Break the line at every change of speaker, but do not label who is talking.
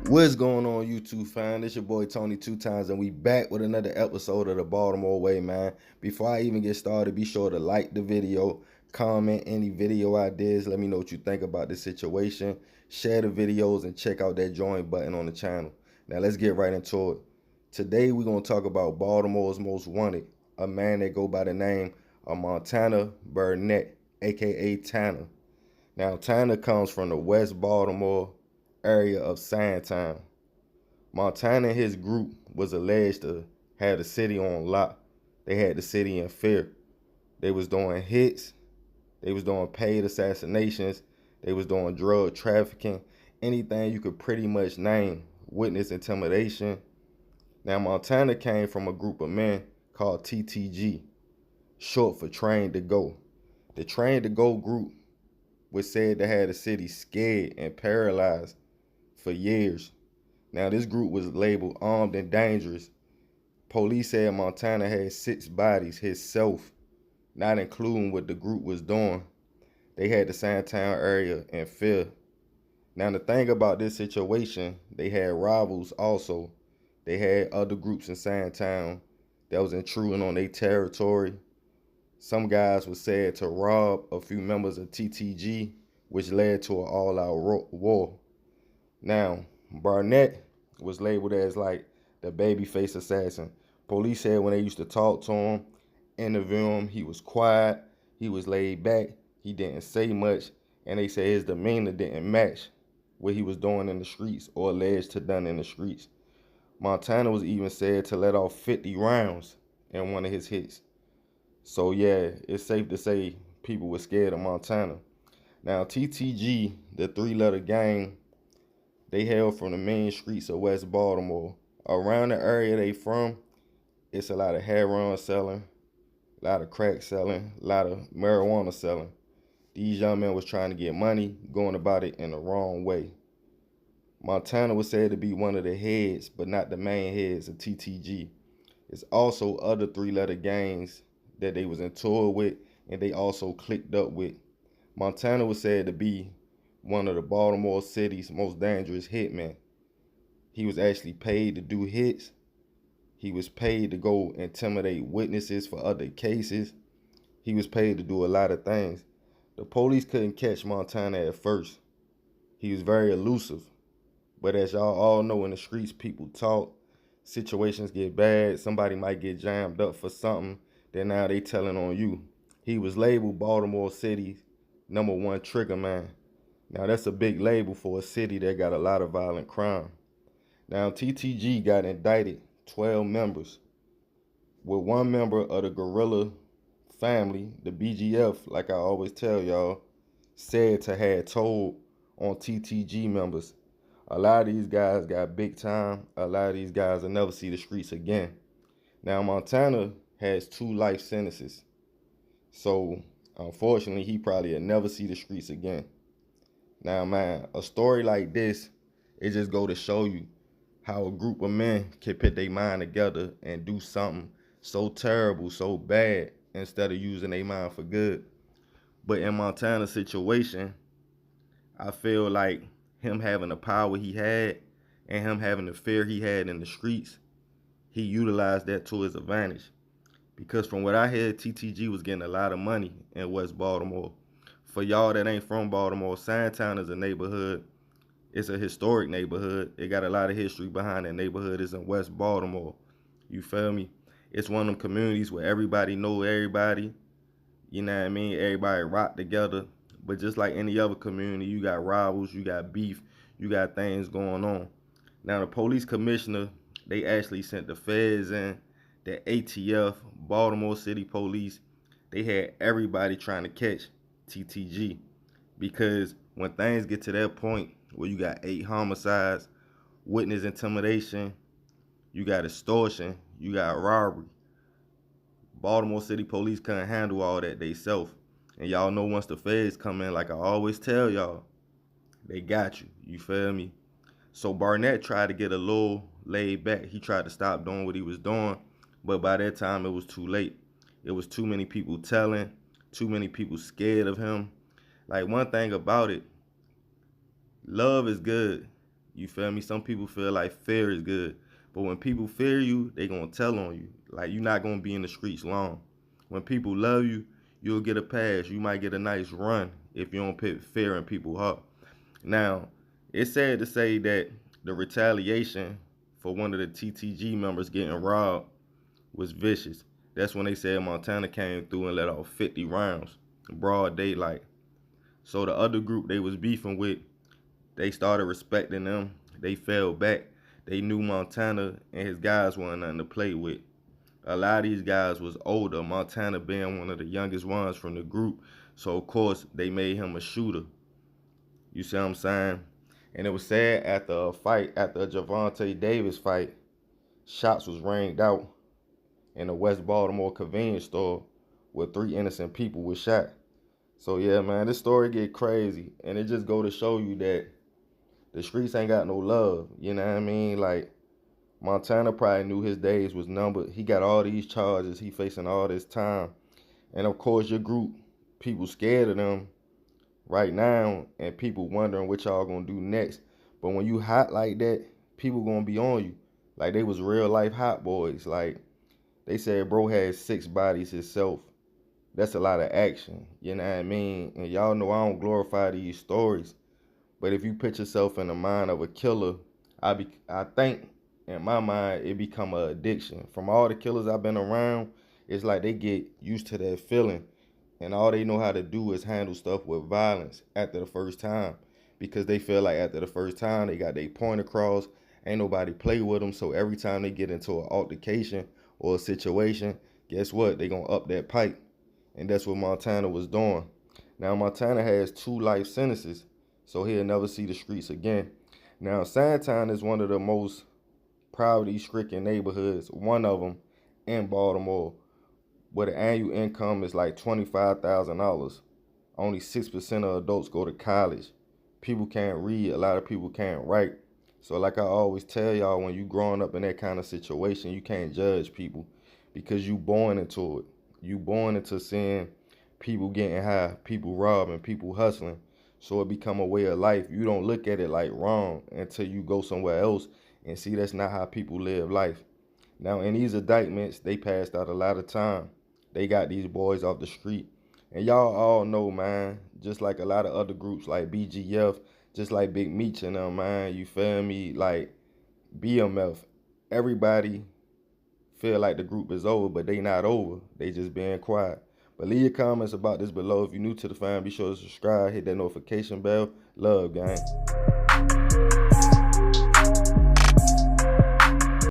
What's going on, YouTube fam? It's your boy Tony 2 times, and we back with another episode of the Baltimore Way, man. Before I even get started, be sure to like the video, comment any video ideas, let me know what you think about this situation, share the videos, and check out that join button on the channel. Now let's get right into it. Today we're going to talk about Baltimore's most wanted, a man that go by the name of Tana Barronette, aka Tana. Now Tana comes from the West Baltimore area of Sandtown. Montana and his group was alleged to have the city on lock. They had the city in fear. They was doing hits. They was doing paid assassinations. They was doing drug trafficking. Anything you could pretty much name. Witness intimidation. Now Montana came from a group of men called TTG, short for Train to Go. The Train to Go group was said to have the city scared and paralyzed for years. Now this group was labeled armed and dangerous. Police said Montana had 6 bodies himself, not including what the group was doing. They had the Sandtown area in fear. Now the thing about this situation, they had rivals also. They had other groups in Sandtown that was intruding on their territory. Some guys were said to rob a few members of TTG, which led to an all-out war. Now, Barronette was labeled as like the babyface assassin. Police said when they used to talk to him, interview him, he was quiet, he was laid back, he didn't say much, and they said his demeanor didn't match what he was doing in the streets or alleged to done in the streets. Montana was even said to let off 50 rounds in one of his hits. So yeah, it's safe to say people were scared of Montana. Now TTG, the 3-letter gang, they hail from the main streets of West Baltimore. Around the area they from, it's a lot of heroin selling, a lot of crack selling, a lot of marijuana selling. These young men was trying to get money, going about it in the wrong way. Montana was said to be one of the heads, but not the main heads of TTG. It's also other 3-letter gangs that they was in tour with, and they also clicked up with. Montana was said to be one of the Baltimore City's most dangerous hitmen. He was actually paid to do hits. He was paid to go intimidate witnesses for other cases. He was paid to do a lot of things. The police couldn't catch Montana at first. He was very elusive. But as y'all all know, in the streets, people talk. Situations get bad. Somebody might get jammed up for something. Then now they telling on you. He was labeled Baltimore City's #1 trigger man. Now that's a big label for a city that got a lot of violent crime. Now TTG got indicted 12 members, with one member of the guerrilla family, the BGF, like I always tell y'all, said to have told on TTG members. A lot of these guys got big time. A lot of these guys will never see the streets again. Now Montana has 2 life sentences. So unfortunately, he probably will never see the streets again. Now, man, a story like this, it just go to show you how a group of men can put their mind together and do something so terrible, so bad, instead of using their mind for good. But in Montana's situation, I feel like him having the power he had and him having the fear he had in the streets, he utilized that to his advantage. Because from what I heard, TTG was getting a lot of money in West Baltimore. For y'all that ain't from Baltimore, Sandtown is a neighborhood. It's a historic neighborhood. It got a lot of history behind that neighborhood. It's in West Baltimore. You feel me? It's one of them communities where everybody know everybody. You know what I mean? Everybody rock together. But just like any other community, you got rivals, you got beef, you got things going on. Now the police commissioner, they actually sent the feds in, the ATF, Baltimore City Police. They had everybody trying to catch TTG, because when things get to that point where you got 8 homicides, witness intimidation, you got extortion, you got robbery, Baltimore City Police couldn't handle all that theyself. And y'all know once the feds come in, like I always tell y'all, they got you. You feel me? So Barronette tried to get a little laid back. He tried to stop doing what he was doing, but by that time it was too late. It was too many people telling, too many people scared of him. Like, one thing about it, love is good, You feel me? Some people feel like fear is good. But when people fear you, they gonna tell on you. Like, you're not gonna be in the streets long. When people love you, you'll get a pass. You might get a nice run if you don't put fear in people's heart. Now, it's sad to say that the retaliation for one of the TTG members getting robbed was vicious. That's when they said Montana came through and let off 50 rounds, broad daylight. So the other group they was beefing with, they started respecting them. They fell back. They knew Montana and his guys weren't nothing to play with. A lot of these guys was older, Montana being one of the youngest ones from the group. So of course they made him a shooter. You see what I'm saying? And it was sad after a fight, after a Javante Davis fight, shots was rained out in a West Baltimore convenience store where 3 innocent people were shot. So yeah, man, this story get crazy. And it just go to show you that the streets ain't got no love. You know what I mean? Like, Montana probably knew his days was numbered. He got all these charges. He facing all this time. And of course, your group, people scared of them right now, and people wondering what y'all gonna do next. But when you hot like that, people gonna be on you. Like, they was real life hot boys. Like, they said bro had 6 bodies himself. That's a lot of action. You know what I mean? And y'all know I don't glorify these stories. But if you put yourself in the mind of a killer, I think in my mind it become an addiction. From all the killers I've been around, it's like they get used to that feeling, and all they know how to do is handle stuff with violence after the first time, because they feel like after the first time they got their point across, ain't nobody play with them. So every time they get into an altercation or a situation, guess what? They gonna up that pipe, and that's what Montana was doing. Now Montana has 2 life sentences, so he'll never see the streets again. Now Sandtown is one of the most poverty-stricken neighborhoods, one of them in Baltimore, where the annual income is like $25,000. Only 6% of adults go to college. People can't read. A lot of people can't write. So like I always tell y'all, when you growing up in that kind of situation, you can't judge people because you born into it. You born into seeing people getting high, people robbing, people hustling. So it become a way of life. You don't look at it like wrong until you go somewhere else and see that's not how people live life. Now in these indictments, they passed out a lot of time. They got these boys off the street. And y'all all know, man, just like a lot of other groups like BGF, just like Big Meech and them, man, you feel me? Like BMF, everybody feel like the group is over, but they not over. They just being quiet. But leave your comments about this below. If you're new to the fam, be sure to subscribe, hit that notification bell. Love, gang.